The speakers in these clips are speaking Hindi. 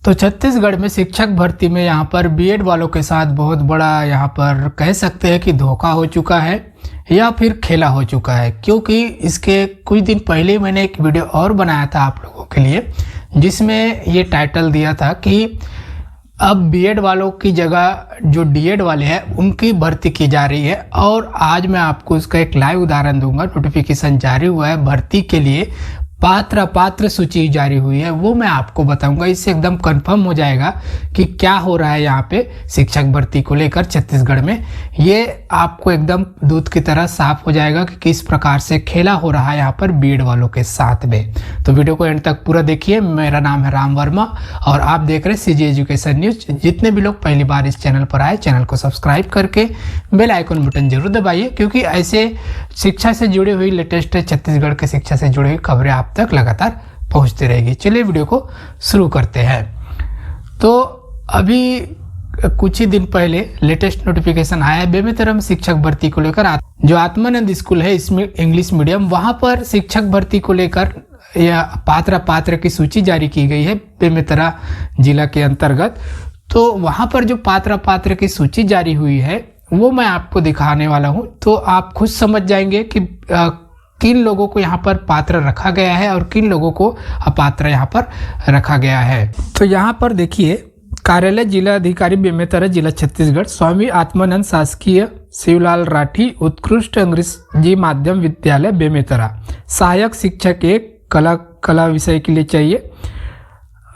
तो छत्तीसगढ़ में शिक्षक भर्ती में यहाँ पर बीएड वालों के साथ बहुत बड़ा यहाँ पर कह सकते हैं कि धोखा हो चुका है या फिर खेला हो चुका है। क्योंकि इसके कुछ दिन पहले मैंने एक वीडियो और बनाया था आप लोगों के लिए, जिसमें ये टाइटल दिया था कि अब बीएड वालों की जगह जो डीएड वाले हैं उनकी भर्ती की जा रही है। और आज मैं आपको इसका एक लाइव उदाहरण दूंगा। नोटिफिकेशन जारी हुआ है भर्ती के लिए, पात्र सूची जारी हुई है, वो मैं आपको बताऊंगा। इससे एकदम कंफर्म हो जाएगा कि क्या हो रहा है यहाँ पे शिक्षक भर्ती को लेकर छत्तीसगढ़ में। ये आपको एकदम दूध की तरह साफ हो जाएगा कि किस प्रकार से खेला हो रहा है यहाँ पर बीएड वालों के साथ में। तो वीडियो को एंड तक पूरा देखिए। मेरा नाम है राम वर्मा और आप देख रहे हैं सीजी एजुकेशन न्यूज। जितने भी लोग पहली बार इस चैनल पर आए, चैनल को सब्सक्राइब करके बेल आइकन बटन जरूर दबाइए, क्योंकि ऐसे शिक्षा से जुड़ी हुई लेटेस्ट छत्तीसगढ़ के शिक्षा से जुड़ी हुई खबरें आप तक लगातार पहुंचती रहेगी। चलिए वीडियो को शुरू करते हैं। तो अभी कुछ ही दिन पहले लेटेस्ट नोटिफिकेशन आया है बेमेतरा में शिक्षक भर्ती को लेकर। जो आत्मानंद स्कूल है इसमें इंग्लिश मीडियम, वहां पर शिक्षक भर्ती को लेकर या पात्र की सूची जारी की गई है बेमेतरा जिला के अंतर्गत। तो वहां पर जो पात्र की सूची जारी हुई है वो मैं आपको दिखाने वाला हूं। तो आप खुद समझ जाएंगे कि किन लोगों को यहाँ पर पात्र रखा गया है और किन लोगों को अपात्र यहाँ पर रखा गया है। तो यहाँ पर देखिए, कार्यालय जिला अधिकारी बेमेतरा जिला छत्तीसगढ़, स्वामी आत्मानंद शासकीय शिवलाल राठी उत्कृष्ट अंग्रेजी माध्यम विद्यालय बेमेतरा, सहायक शिक्षक एक कला विषय के लिए चाहिए,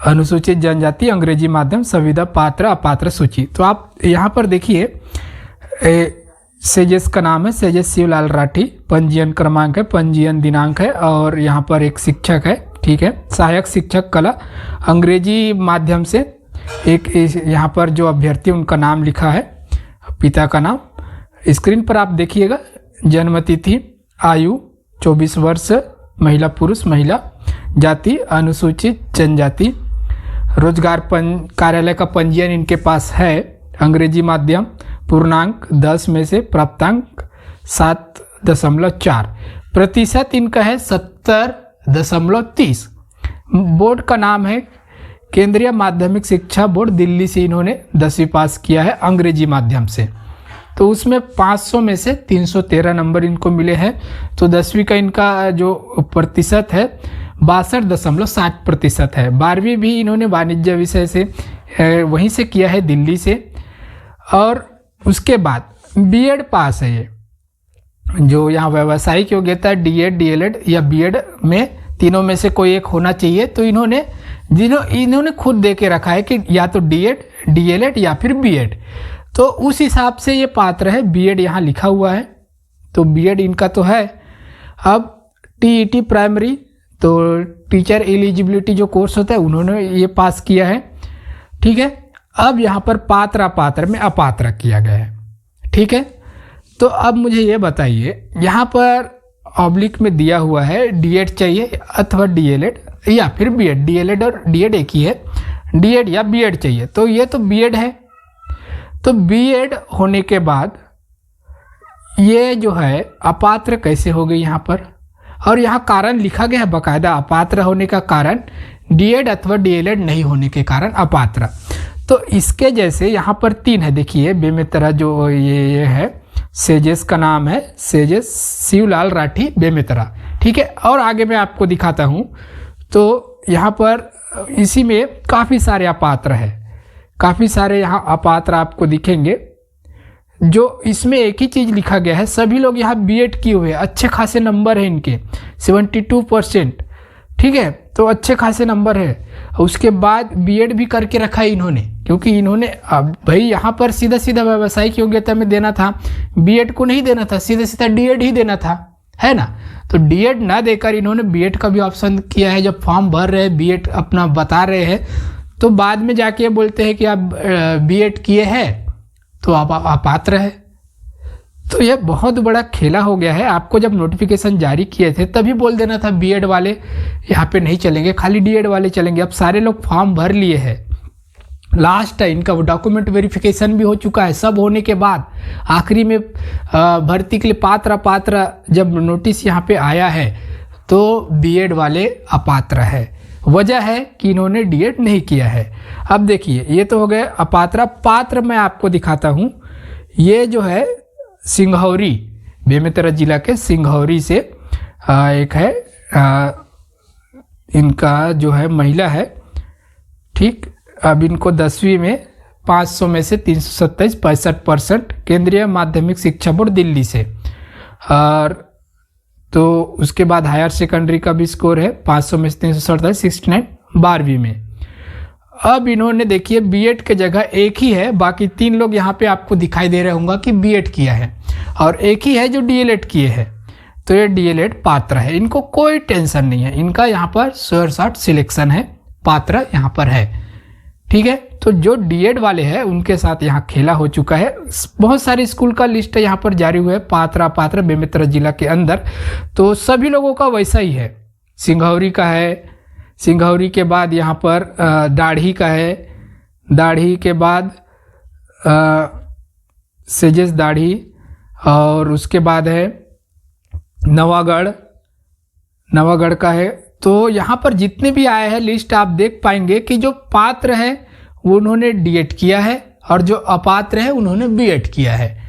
अनुसूचित जनजाति अंग्रेजी माध्यम संविदा पात्र अपात्र सूची। तो आप यहाँ पर देखिए, सेजेस का नाम है सेजेस शिवलाल राठी, पंजीयन क्रमांक है, पंजीयन दिनांक है और यहाँ पर एक शिक्षक है, ठीक है, सहायक शिक्षक कला अंग्रेजी माध्यम से। एक यहाँ पर जो अभ्यर्थी उनका नाम लिखा है, पिता का नाम स्क्रीन पर आप देखिएगा। जन्म तिथि, आयु 24 वर्ष, महिला पुरुष, महिला, जाति अनुसूचित जनजाति, रोजगार कार्यालय का पंजीयन इनके पास है अंग्रेजी माध्यम, पूर्णांक 10 में से प्राप्तांक 7.4, प्रतिशत इनका है 70.30। बोर्ड का नाम है केंद्रीय माध्यमिक शिक्षा बोर्ड दिल्ली से इन्होंने 10वीं पास किया है अंग्रेजी माध्यम से। तो उसमें 500 में से 313 नंबर इनको मिले हैं। तो 10वीं का इनका जो प्रतिशत है 62.60% है। 12वीं भी इन्होंने वाणिज्य विषय से वहीं से किया है दिल्ली से। और उसके बाद बीएड पास है ये, जो यहाँ व्यावसायिक योग्यता डीएड डीएलएड या बीएड में तीनों में से कोई एक होना चाहिए। तो इन्होंने खुद दे के रखा है कि या तो डीएड डीएलएड या फिर बीएड। तो उस हिसाब से ये पात्र है। बीएड यहाँ लिखा हुआ है तो बीएड इनका तो है। अब टीईटी प्राइमरी, तो टीचर एलिजिबिलिटी जो कोर्स होता है उन्होंने ये पास किया है, ठीक है। अब यहाँ पर पात्र में अपात्र किया गया है, ठीक है। तो अब मुझे ये बताइए, यहाँ पर ऑब्लिक में दिया हुआ है डीएड चाहिए अथवा डीएलएड या फिर बीएड। डीएलएड और डीएड एक ही है, डीएड या बीएड चाहिए। तो ये तो बीएड है। तो बीएड होने के बाद ये जो है अपात्र कैसे हो गई यहाँ पर, और यहाँ कारण लिखा गया है बाकायदा, अपात्र होने का कारण डीएड अथवा डीएलएड नहीं होने के कारण अपात्र। तो इसके जैसे यहाँ पर 3 है, देखिए बेमेतरा जो ये है, सेजेस का नाम है सेजेस शिवलाल राठी बेमेतरा, ठीक है। और आगे मैं आपको दिखाता हूँ। तो यहाँ पर इसी में काफ़ी सारे अपात्र है, काफ़ी सारे यहाँ अपात्र आपको दिखेंगे। जो इसमें एक ही चीज़ लिखा गया है, सभी लोग यहाँ बीएड किए हुए हैं, अच्छे खासे नंबर है इनके 72%, ठीक है। तो अच्छे खासे नंबर है। उसके बाद बीएड भी करके रखा है इन्होंने, क्योंकि इन्होंने अब भाई यहाँ पर सीधा सीधा व्यावसायिक योग्यता में देना था, बीएड को नहीं देना था, सीधा सीधा डीएड ही देना था, है ना। तो डीएड ना देकर इन्होंने बीएड का भी ऑप्शन किया है। जब फॉर्म भर रहे हैं, बीएड अपना बता रहे हैं, तो बाद में जाके बोलते हैं कि आप बीएड किए हैं तो आप अपात्र है। तो यह बहुत बड़ा खेला हो गया है। आपको जब नोटिफिकेशन जारी किए थे तभी बोल देना था बीएड वाले यहाँ पे नहीं चलेंगे, खाली डीएड वाले चलेंगे। अब सारे लोग फॉर्म भर लिए हैं, लास्ट है इनका डॉक्यूमेंट वेरिफिकेशन भी हो चुका है। सब होने के बाद आखिरी में भर्ती के लिए पात्र जब नोटिस यहाँ पे आया है तो बीएड वाले अपात्र है। वजह है कि इन्होंने डीएड नहीं किया है। अब देखिए, ये तो हो गए अपात्र। पात्र मैं आपको दिखाता हूँ। ये जो है सिंघौरी, बेमेतरा जिला के सिंघौरी से एक है, इनका जो है महिला है, ठीक। अब इनको 10वीं में 500 में से 327 65% केंद्रीय माध्यमिक शिक्षा बोर्ड दिल्ली से, और तो उसके बाद हायर सेकेंडरी का भी स्कोर है 500 में से 347 69 12वीं में। अब इन्होंने देखिए बीएड के जगह एक ही है, बाकी 3 लोग यहाँ पे आपको दिखाई दे रहे होंगे कि बीएड किया है, और एक ही है जो डीएलएड किए हैं। तो ये डीएलएड पात्र है, इनको कोई टेंशन नहीं है, इनका यहाँ पर शॉर्ट सिलेक्शन है, पात्र यहाँ पर है, ठीक है। तो जो डीएड वाले हैं उनके साथ यहाँ खेला हो चुका है। बहुत सारे स्कूल का लिस्ट यहाँ पर जारी हुआ है, पात्र बेमेतरा जिला के अंदर, तो सभी लोगों का वैसा ही है। सिंघौरी का है, सिंघौरी के बाद यहाँ पर दाढ़ी का है, दाढ़ी के बाद सेजेस दाढ़ी, और उसके बाद है नवागढ़ का है। तो यहाँ पर जितने भी आए हैं लिस्ट आप देख पाएंगे कि जो पात्र है वो उन्होंने डीएड किया है, और जो अपात्र है उन्होंने बीएड किया है।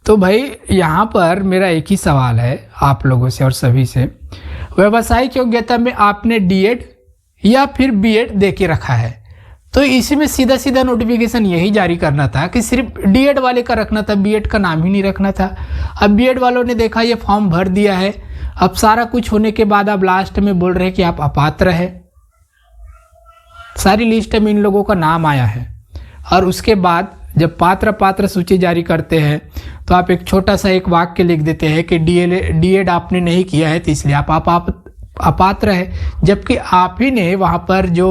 तो भाई यहाँ पर मेरा एक ही सवाल है आप लोगों से और सभी से, व्यावसायिक योग्यता में आपने डीएड या फिर बीएड दे के रखा है, तो इसी में सीधा सीधा नोटिफिकेशन यही जारी करना था कि सिर्फ डीएड वाले का रखना था, बीएड का नाम ही नहीं रखना था। अब बीएड वालों ने देखा ये फॉर्म भर दिया है, अब सारा कुछ होने के बाद अब लास्ट में बोल रहे हैं कि आप अपात्र है। सारी लिस्ट में इन लोगों का नाम आया है, और उसके बाद जब पात्र सूची जारी करते हैं तो आप एक छोटा सा एक वाक्य लिख देते हैं कि डीएड आपने नहीं किया है तो इसलिए आप अपात्र है, जबकि आप ही ने वहाँ पर जो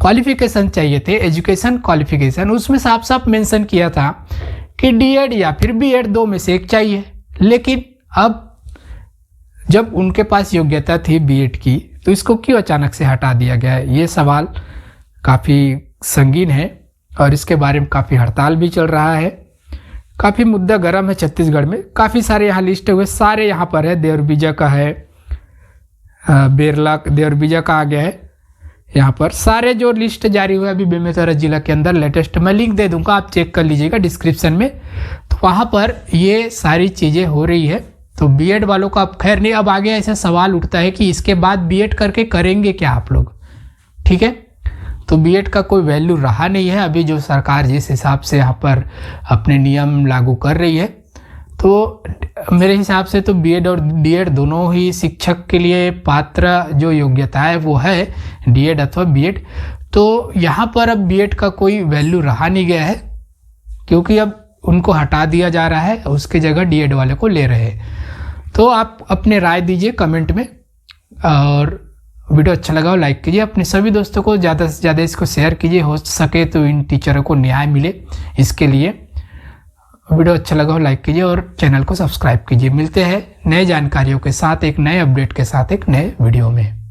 क्वालिफिकेशन चाहिए थे, एजुकेशन क्वालिफिकेशन, उसमें साफ साफ मेंशन किया था कि डीएड या फिर बीएड 2 में से एक चाहिए। लेकिन अब जब उनके पास योग्यता थी बीएड की, तो इसको क्यों अचानक से हटा दिया गया है? ये सवाल काफ़ी संगीन है, और इसके बारे में काफ़ी हड़ताल भी चल रहा है, काफ़ी मुद्दा गर्म है छत्तीसगढ़ में। काफ़ी सारे यहाँ लिस्ट हुए, सारे यहाँ पर है, देवरबीजा का है, बेरला देवरबीजा का आ गया है, यहाँ पर सारे जो लिस्ट जारी हुआ है अभी बेमेतरा जिला के अंदर लेटेस्ट, मैं लिंक दे दूंगा, आप चेक कर लीजिएगा डिस्क्रिप्शन में। तो वहाँ पर ये सारी चीज़ें हो रही है। तो बीएड वालों का अब खैर नहीं, अब आगे ऐसा सवाल उठता है कि इसके बाद बीएड करके करेंगे क्या आप लोग, ठीक है। तो बीएड का कोई वैल्यू रहा नहीं है अभी, जो सरकार जिस हिसाब से यहाँ पर अपने नियम लागू कर रही है। तो मेरे हिसाब से तो बीएड और डीएड दोनों ही शिक्षक के लिए पात्र जो योग्यता है वो है डीएड अथवा बीएड। तो यहाँ पर अब बीएड का कोई वैल्यू रहा नहीं गया है, क्योंकि अब उनको हटा दिया जा रहा है, उसके जगह डीएड वाले को ले रहे हैं। तो आप अपने राय दीजिए कमेंट में, और वीडियो अच्छा लगा हो लाइक कीजिए, अपने सभी दोस्तों को ज़्यादा से ज़्यादा इसको शेयर कीजिए, हो सके तो इन टीचरों को न्याय मिले, इसके लिए वीडियो अच्छा लगा हो लाइक कीजिए और चैनल को सब्सक्राइब कीजिए। मिलते हैं नए जानकारियों के साथ, एक नए अपडेट के साथ, एक नए वीडियो में।